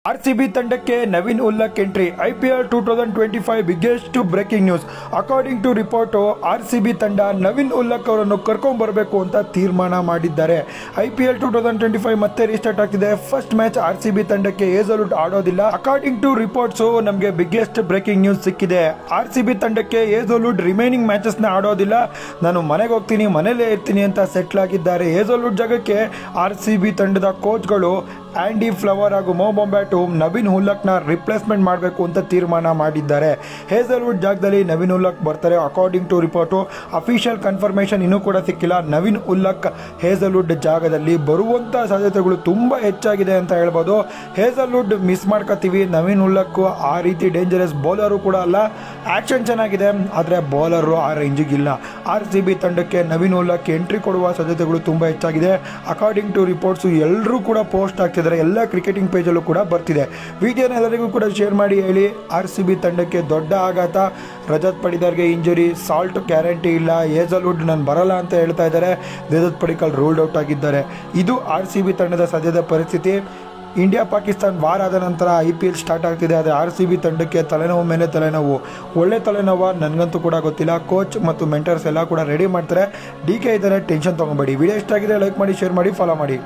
RCB ತಂಡಕ್ಕೆ Naveen ul Haq entry. IPL 2025 biggest breaking news. According to report, RCB ತಂಡ ನವೀನ್ ಉಲ್ಲಕ್ ಅವರನ್ನು ಕರ್ಕೊಂಡ್ ಬರಬೇಕು ಅಂತ ತೀರ್ಮಾನ ಮಾಡಿದ್ದಾರೆ. ಐಪಿಎಲ್ 2025 ಮತ್ತೆ ರೀಸ್ಟಾರ್ಟ್ ಆಗ್ತಿದೆ. ಫಸ್ಟ್ ಮ್ಯಾಚ್ ಆರ್ಸಿಬಿ ತಂಡಕ್ಕೆ ಹೇಜಲ್ವುಡ್ ಆಡೋದಿಲ್ಲ. ಅಕಾರ್ಡಿಂಗ್ ಟು ರಿಪೋರ್ಟ್ಸ್ ನಮಗೆ ಬಿಗ್ಗೆಸ್ಟ್ ಬ್ರೇಕಿಂಗ್ ನ್ಯೂಸ್ ಸಿಕ್ಕಿದೆ. ಆರ್ಸಿಬಿ ತಂಡಕ್ಕೆ ಹೇಜಲ್ವುಡ್ ರಿಮೈನಿಂಗ್ ಮ್ಯಾಚಸ್ ನ ಆಡೋದಿಲ್ಲ, ನಾನು ಮನೆಗೆ ಹೋಗ್ತೀನಿ, ಮನೇಲೇ ಇರ್ತೀನಿ ಅಂತ ಸೆಟ್ಲ್ ಆಗಿದ್ದಾರೆ. ಹೇಜಲ್ವುಡ್ ಜಾಗಕ್ಕೆ ಆರ್ಸಿಬಿ ತಂಡದ ಕೋಚ್ಗಳು ಆಂಡಿ ಫ್ಲವರ್ ಹಾಗೂ ಮೋ ಬೊಂಬ್ಯಾಟು ನವೀನ್ ಉಲ್ಲಕ್ನ ರಿಪ್ಲೇಸ್ಮೆಂಟ್ ಮಾಡಬೇಕು ಅಂತ ತೀರ್ಮಾನ ಮಾಡಿದ್ದಾರೆ. ಹೇಜಲ್ವುಡ್ ಜಾಗದಲ್ಲಿ ನವೀನ್ ಉಲ್ಲಕ್ ಬರ್ತಾರೆ. According to report official confirmation ಇನ್ನೂ ಕೂಡ ಸಿಕ್ಕಿಲ್ಲ. ನವೀನ್ ಉಲ್ಲಕ್ ಹೇಜಲ್ವುಡ್ ಜಾಗದಲ್ಲಿ ಬರುವಂಥ ಸಾಧ್ಯತೆಗಳು ತುಂಬ ಹೆಚ್ಚಾಗಿದೆ ಅಂತ ಹೇಳ್ಬೋದು. ಹೇಜಲ್ವುಡ್ ಮಿಸ್ ಮಾಡ್ಕೋತೀವಿ. ನವೀನ್ ಉಲ್ಲಕ್ ಆ ರೀತಿ ಡೇಂಜರಸ್ ಬೌಲರು ಕೂಡ ಅಲ್ಲ, ಆ್ಯಕ್ಷನ್ ಚೆನ್ನಾಗಿದೆ, ಆದರೆ ಬೌಲರು ಆ ರೇಂಜಿಗಿಲ್ಲ. ಆರ್ಸಿಬಿ ತಂಡಕ್ಕೆ ನವೀನ್ ಉಲ್ಲಕ್ ಎಂಟ್ರಿ ಕೊಡುವ ಸಾಧ್ಯತೆಗಳು ತುಂಬ ಹೆಚ್ಚಾಗಿದೆ. ಅಕಾರ್ಡಿಂಗ್ ಟು ರಿಪೋರ್ಟ್ಸು ಎಲ್ಲರೂ ಕೂಡ ಪೋಸ್ಟ್ ಆಗ್ತಿದ್ದಾರೆ, ಎಲ್ಲ ಕ್ರಿಕೆಟಿಂಗ್ ಪೇಜಲ್ಲೂ ಕೂಡ ಬರ್ತಿದೆ. ವಿಡಿಯೋನ ಎಲ್ಲರಿಗೂ ಕೂಡ ಶೇರ್ ಮಾಡಿ ಹೇಳಿ. ಆರ್ಸಿಬಿ ತಂಡಕ್ಕೆ ದೊಡ್ಡ ಆಘಾತ, ರಜತ್ ಪಡಿದಾರ್ಗೆ ಇಂಜುರಿ, ಸಾಲ್ಟ್ ಗ್ಯಾರಂಟಿ ಇಲ್ಲ, ಹೇಜಲ್ವುಡ್ ನಾನು ಬರಲ್ಲ ಅಂತ ಹೇಳ್ತಾ ಇದ್ದಾರೆ. ದೇವದತ್ ಪಡಿಕ್ಕಲ್ ರೂಲ್ಡ್ ಔಟ್ ಆಗಿದ್ದಾರೆ. ಇದು ಆರ್ಸಿಬಿ ತಂಡದ ಸದ್ಯದ ಪರಿಸ್ಥಿತಿ. ಇಂಡಿಯಾ ಪಾಕಿಸ್ತಾನ್ ವಾರ ಆದ ನಂತರ IPL ಸ್ಟಾರ್ಟ್ ಆಗ್ತಿದೆ. ಆದರೆ ಆರ್ಸಿಬಿ ತಂಡಕ್ಕೆ ತಲೆನೋವು ಮೇಲೆ ತಲೆನೋವು, ಒಳ್ಳೆ ತಲೆನೋವು ನನಗಂತೂ ಕೂಡ ಗೊತ್ತಿಲ್ಲ. ಕೋಚ್ ಮತ್ತು ಮೆಂಟರ್ಸ್ ಎಲ್ಲ ಕೂಡ ರೆಡಿ ಮಾಡ್ತಾರೆ. DK ಇದ್ದಾರೆ, ಟೆನ್ಷನ್ ತೊಗೊಬೇಡಿ. ವಿಡಿಯೋ ಇಷ್ಟ ಆಗಿದೆ ಲೈಕ್ ಮಾಡಿ, ಶೇರ್ ಮಾಡಿ, ಫಾಲೋ ಮಾಡಿ.